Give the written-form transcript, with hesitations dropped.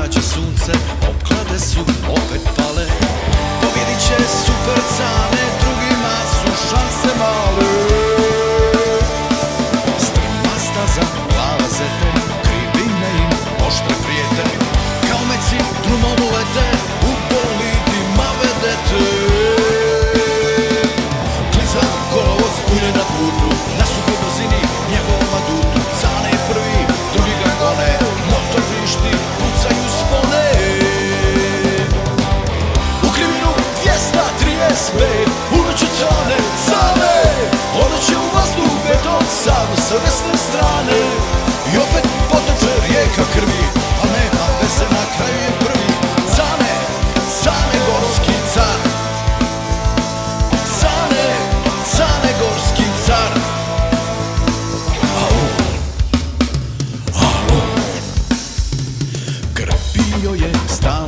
zađe sunce, opklade su opet pale. Pobjedit će super cane, drugima su šanse male. Strma staza, plava zete, krivine im oštre prijete. Kao meci drumom ulete, u bolidima vedete. Kliza kolovoz ulje na putu, na sukoj brzini njegovom adutu. Cane je prvi, drugi ga gone, motor vrišti, pucaju spone. U krivinu 235, unuće cane, cane. Ono će u vazduh beton sam sa desne strane. I opet poteče rijeka krvi, a nema veze, na kraju je prvi. Cane, cane gorski car. Cane, cane gorski car. Au, au. Krpio je star